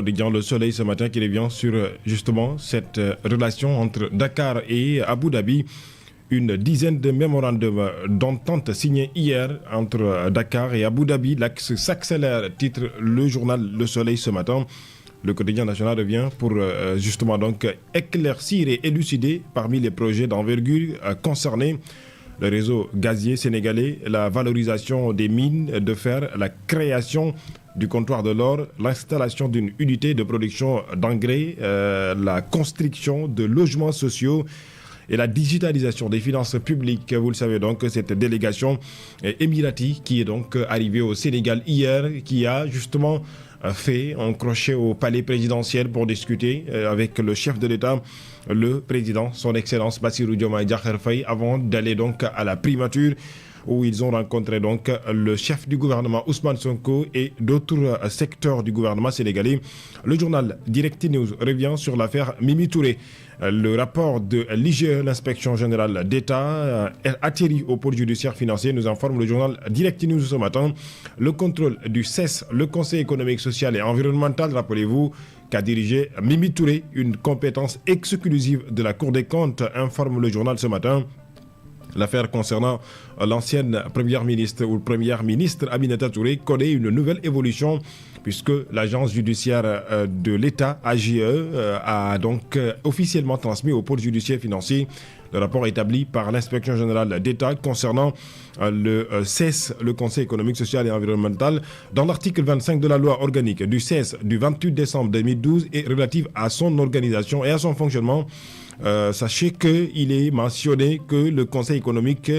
Le Soleil ce matin qui revient sur justement cette relation entre Dakar et Abu Dhabi. Une dizaine de mémorandums d'entente signés hier entre Dakar et Abu Dhabi. L'axe s'accélère, titre le journal Le Soleil ce matin. Le quotidien national revient pour justement donc éclaircir et élucider parmi les projets d'envergure concernés le réseau gazier sénégalais, la valorisation des mines de fer, la création du comptoir de l'or, l'installation d'une unité de production d'engrais, la construction de logements sociaux et la digitalisation des finances publiques. Vous le savez donc, cette délégation émirati qui est donc arrivée au Sénégal hier, qui a justement fait un crochet au palais présidentiel pour discuter avec le chef de l'État, le président, son Excellence Bassirou Diomaye Diakhar Faye, avant d'aller donc à la primature où ils ont rencontré donc le chef du gouvernement Ousmane Sonko et d'autres secteurs du gouvernement sénégalais. Le journal Direct News revient sur l'affaire Mimi Touré. Le rapport de l'IGE, l'inspection générale d'État, atterrit au pôle judiciaire financier, nous informe le journal Direct News ce matin. Le contrôle du CES, le Conseil économique, social et environnemental, rappelez-vous, qu'a dirigé Mimi Touré, une compétence exclusive de la Cour des comptes, informe le journal ce matin. L'affaire concernant l'ancienne première ministre ou première ministre Aminata Touré connaît une nouvelle évolution puisque l'agence judiciaire de l'État, AGE, a donc officiellement transmis au pôle judiciaire financier le rapport établi par l'inspection générale d'État concernant le CES, le Conseil économique, social et environnemental. Dans l'article 25 de la loi organique du CES du 28 décembre 2012 et relative à son organisation et à son fonctionnement, sachez qu'il est mentionné que le Conseil économique,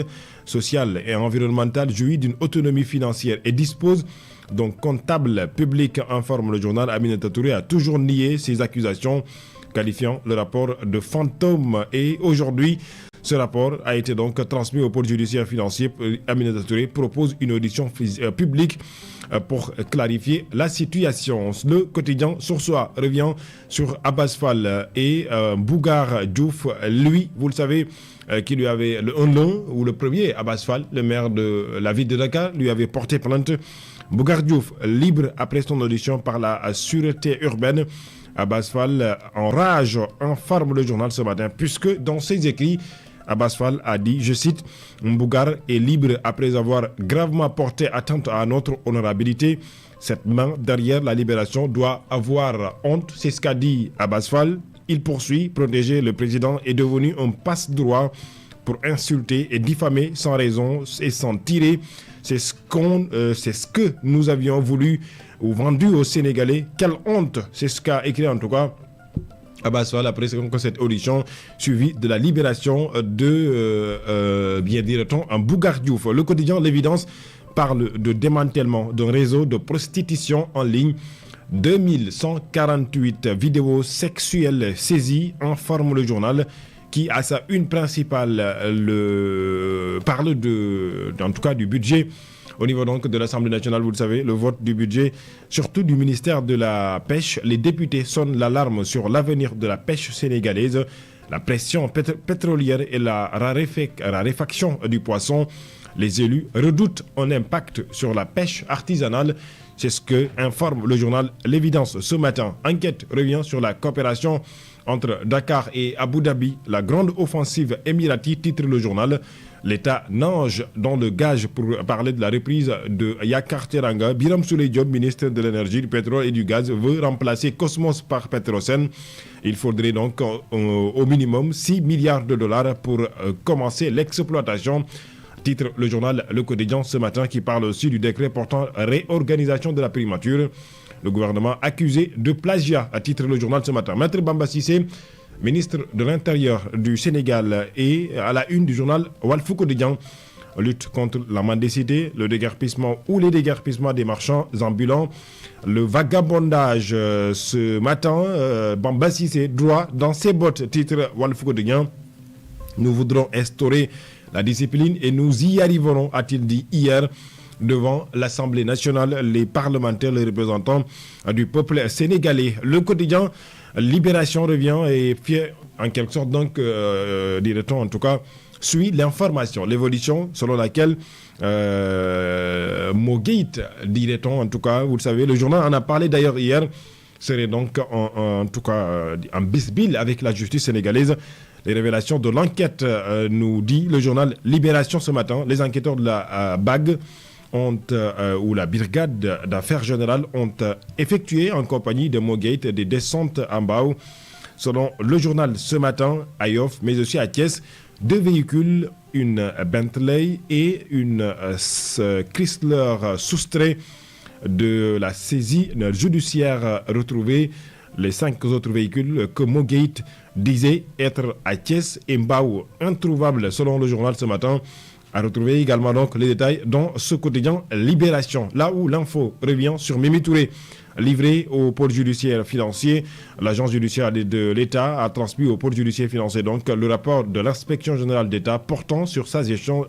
social et environnemental jouit d'une autonomie financière et dispose d'un comptable public, informe le journal. Aminata Touré a toujours nié ces accusations, qualifiant le rapport de fantôme. Et aujourd'hui, ce rapport a été donc transmis au pôle judiciaire financier. Aminata Touré propose une audition publique pour clarifier la situation. Le quotidien Source A revient sur Abbas Fall et Bougar Diouf. Lui, vous le savez, qui lui avait le premier Abbas Fall, le maire de la ville de Dakar, lui avait porté plainte. Bougar Diouf, libre après son audition par la sûreté urbaine. Abbas Fall enrage, informe le journal ce matin, puisque dans ses écrits, Abbas Fall a dit, je cite, Mbougar est libre après avoir gravement porté atteinte à notre honorabilité. Cette main derrière la libération doit avoir honte. C'est ce qu'a dit Abbas Fall. Il poursuit, protéger le président est devenu un passe-droit pour insulter et diffamer sans raison et sans tirer. C'est ce que nous avions voulu ou vendu aux Sénégalais. Quelle honte! C'est ce qu'a écrit en tout cas Abbas Fall après cette audition suivie de la libération de, bien dirait-on, un Bougar Diouf. Le quotidien L'Évidence parle de démantèlement d'un réseau de prostitution en ligne. 2148 vidéos sexuelles saisies, informe le journal, qui à sa une principale parle en tout cas du budget au niveau donc de l'Assemblée nationale. Vous le savez, le vote du budget, surtout du ministère de la Pêche. Les députés sonnent l'alarme sur l'avenir de la pêche sénégalaise. La pression pétrolière et la raréfaction du poisson. Les élus redoutent un impact sur la pêche artisanale. C'est ce que informe le journal L'Évidence ce matin. Enquête revient sur la coopération entre Dakar et Abu Dhabi. La grande offensive émirati, titre le journal. L'État nage dans le gage pour parler de la reprise de Yakar Teranga. Biram Souleye Diop, ministre de l'Énergie, du Pétrole et du Gaz, veut remplacer Cosmos par Petrosen. Il faudrait donc au minimum 6 milliards de dollars pour commencer l'exploitation. Titre le journal Le Quotidien ce matin, qui parle aussi du décret portant réorganisation de la primature. Le gouvernement accusé de plagiat, à titre le journal ce matin. Maître Bamba Cissé, ministre de l'Intérieur du Sénégal, et à la une du journal Walf Quotidien, lutte contre la mendicité, le déguerpissement ou les déguerpissements des marchands ambulants, le vagabondage. Ce matin, Bamba Cissé, droit dans ses bottes, titre Walf Quotidien. Nous voudrons instaurer la discipline et nous y arriverons, a-t-il dit hier devant l'Assemblée nationale, les parlementaires, les représentants du peuple sénégalais. Le quotidien Libération revient et fait en quelque sorte donc, dirait-on en tout cas, suit l'information, l'évolution selon laquelle Mogate, dirait-on en tout cas, vous le savez, le journal en a parlé d'ailleurs hier, serait donc en tout cas en bisbille avec la justice sénégalaise. Les révélations de l'enquête nous dit le journal Libération ce matin. Les enquêteurs de la BAG ou la brigade d'affaires générales ont effectué en compagnie de Mogate des descentes en Mbao. Selon le journal ce matin, à Yoff, mais aussi à Thiès, 2 véhicules, une Bentley et une Chrysler soustrait de la saisie judiciaire retrouvée. Les 5 autres véhicules que Mogate disait être à Thiès et Mbao introuvables selon le journal ce matin. À retrouver également donc les détails dans ce quotidien Libération, là où l'info revient sur Mimi Touré. Livré au pôle judiciaire financier, l'agence judiciaire de l'État a transmis au pôle judiciaire financier donc le rapport de l'inspection générale d'État portant sur sa gestion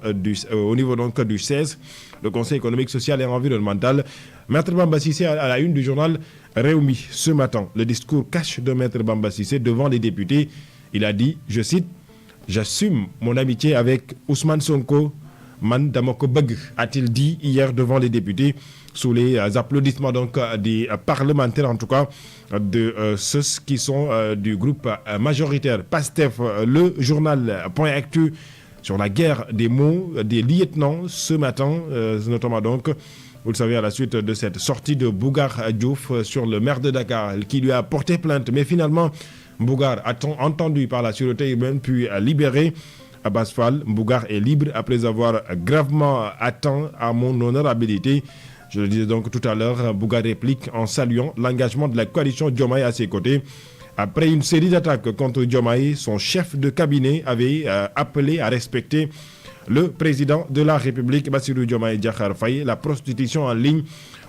au niveau donc du CES, le Conseil économique, social et environnemental. Maître Bamba Cissé à la une du journal Réumi ce matin. Le discours cash de Maître Bamba Cissé devant les députés. Il a dit, je cite, « J'assume mon amitié avec Ousmane Sonko, man damoko bëgg », a-t-il dit hier devant les députés, sous les applaudissements donc des parlementaires, en tout cas de ceux qui sont du groupe majoritaire PASTEF. Le journal Point Actu sur la guerre des mots des lieutenants ce matin, notamment donc, vous le savez, à la suite de cette sortie de Bougar Diouf sur le maire de Dakar qui lui a porté plainte. Mais finalement, Bougar a entendu par la sûreté urbaine puis libéré. Abbas Fall, Bougar est libre après avoir gravement atteint à mon honorabilité. Je le disais donc tout à l'heure, Bougar réplique en saluant l'engagement de la coalition Diomaye à ses côtés. Après une série d'attaques contre Diomaye, son chef de cabinet avait appelé à respecter le président de la République, Bassirou Diomaye Diakhar Faye. La prostitution en ligne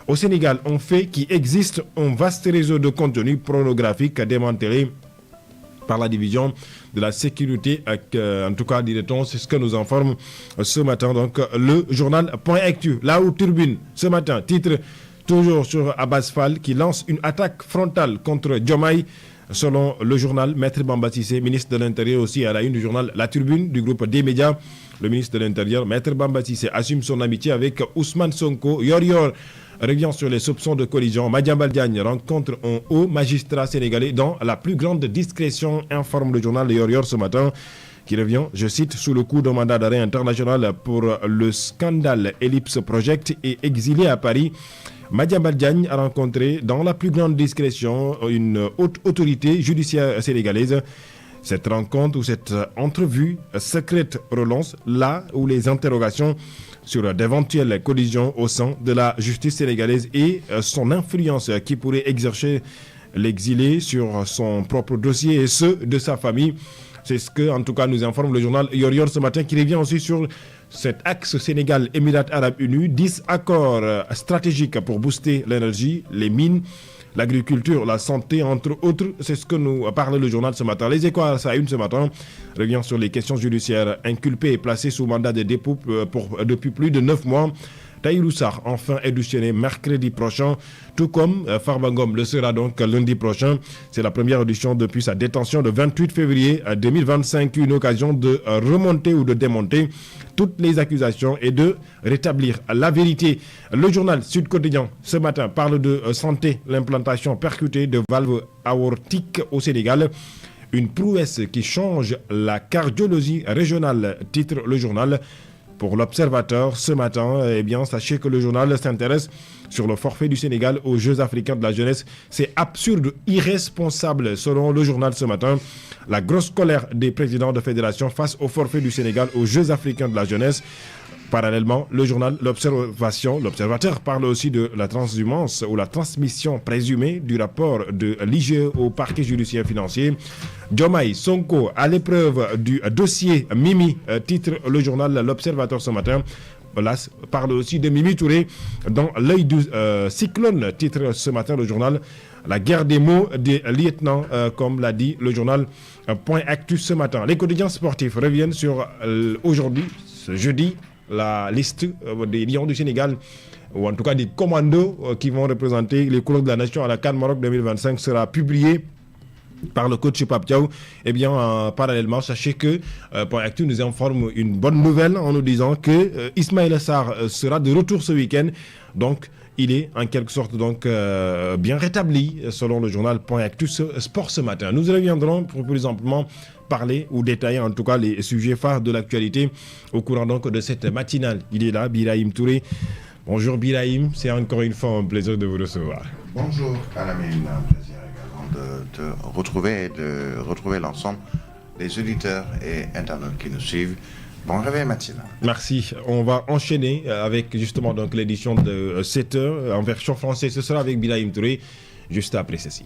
au Sénégal, un fait qui existe, un vaste réseau de contenu pornographique démantelé par la division de la sécurité, en tout cas, dirait-on, c'est ce que nous informe ce matin. Donc, le journal Point Actu, là où Turbine, ce matin, titre toujours sur Abbas Fall qui lance une attaque frontale contre Diomaye. Selon le journal, Maître Bamba Cissé, ministre de l'Intérieur aussi à la une du journal La Turbine du groupe des médias. Le ministre de l'Intérieur, Maître Bamba Cissé, assume son amitié avec Ousmane Sonko. Yor revient sur les soupçons de collision. Madiambal Diagne rencontre un haut magistrat sénégalais dans la plus grande discrétion, informe le journal Yor ce matin, qui revient, je cite, sous le coup d'un mandat d'arrêt international pour le scandale Ellipse Project et exilé à Paris. Madiambal Diagne a rencontré dans la plus grande discrétion une haute autorité judiciaire sénégalaise. Cette rencontre ou cette entrevue secrète relance là où les interrogations sur d'éventuelles collisions au sein de la justice sénégalaise et son influence qui pourrait exercer l'exilé sur son propre dossier et ceux de sa famille. C'est ce que, en tout cas, nous informe le journal Yor ce matin, qui revient aussi sur cet axe Sénégal-Émirats Arabes Unis. 10 accords stratégiques pour booster l'énergie, les mines, l'agriculture, la santé, entre autres. C'est ce que nous parle le journal ce matin. Les Échos à sa une ce matin revient sur les questions judiciaires. Inculpé et placé sous mandat de dépôt depuis plus de 9 mois. Tahirou Sarr, enfin auditionné mercredi prochain, tout comme Farba Ngom le sera donc lundi prochain. C'est la première audition depuis sa détention le 28 février 2025, une occasion de remonter ou de démonter toutes les accusations et de rétablir la vérité. Le journal Sud Quotidien ce matin parle de santé, l'implantation percutée de valves aortiques au Sénégal. Une prouesse qui change la cardiologie régionale, titre le journal. Pour l'Observateur ce matin, eh bien, sachez que le journal s'intéresse sur le forfait du Sénégal aux Jeux africains de la jeunesse. C'est absurde, irresponsable, selon le journal ce matin. La grosse colère des présidents de fédération face au forfait du Sénégal aux Jeux africains de la jeunesse. Parallèlement, le journal L'Observateur parle aussi de la transhumance ou la transmission présumée du rapport de l'IGE au parquet judiciaire financier. Diomaye Sonko à l'épreuve du dossier Mimi, titre le journal L'Observateur ce matin. Là, parle aussi de Mimi Touré dans l'œil du cyclone, titre ce matin le journal. La guerre des mots des lieutenants, comme l'a dit le journal Point Actu ce matin. Les quotidiens sportifs reviennent sur aujourd'hui, ce jeudi, la liste des Lions du Sénégal, ou en tout cas des commandos qui vont représenter les couleurs de la nation à la CAN Maroc 2025 sera publiée par le coach Pape Thiaw. Eh bien, parallèlement, sachez que Point Actu nous informe une bonne nouvelle en nous disant que Ismaïla Sarr sera de retour ce week-end. Donc, il est en quelque sorte donc bien rétabli selon le journal Point Actu Sport ce matin. Nous reviendrons pour plus amplement parler ou détailler en tout cas les sujets phares de l'actualité au courant donc de cette matinale. Il est là, Birahim Touré. Bonjour Birahim, c'est encore une fois un plaisir de vous recevoir. Bonjour Alamine, un plaisir également de te retrouver et de retrouver l'ensemble des auditeurs et internautes qui nous suivent. Bon réveil matinal. Merci. On va enchaîner avec justement donc l'édition de 7h en version française. Ce sera avec Birahim Touré juste après ceci.